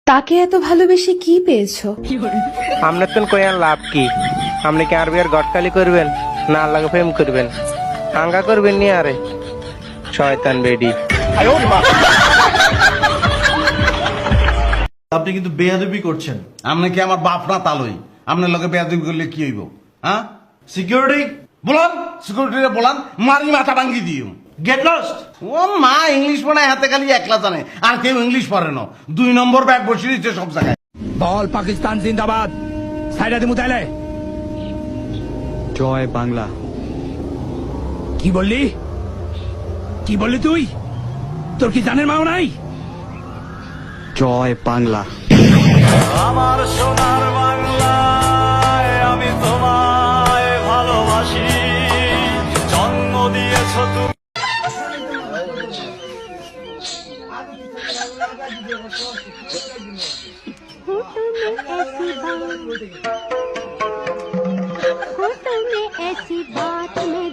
তাকে এত ভালোবেসে কি পেয়েছো? আপনার তো কয়ার লাভ কি? আপনি কি আর বিয়ার গটকালি করবেন না আল্লাহকে প্রেম করবেন? আঙ্গা করবেন নি আরে শয়তান বেডি। আপনি কিন্তু বেয়াদবি করছেন। আপনি কি আমার বাপ না তালই? আপনার লোকে বেয়াদবি করলে কি হইব? হ্যাঁ, সিকিউরিটি বলান সিকিউরিটি বলান, মারি মাথা ভাঙ্গি দিও। Get lost. ও মা, ইংলিশ পড়ে হাতে খালি একলা জানে, আর কেউ ইংলিশ পড়ে না। 2 নম্বর ব্যাগ বসিয়ে দিচ্ছে সব জায়গায়। বল পাকিস্তান জিন্দাবাদ। সাইডাতে মুতাইলে জয় বাংলা। কি বললি? কি বললি তুই? তোর কি জানের মাও নাই? জয় বাংলা। আমার সোনার বাংলায় আমি তোমায় ভালোবাসি, জন্ম দিয়েছ তুমি। होठों में ऐसी बात नहीं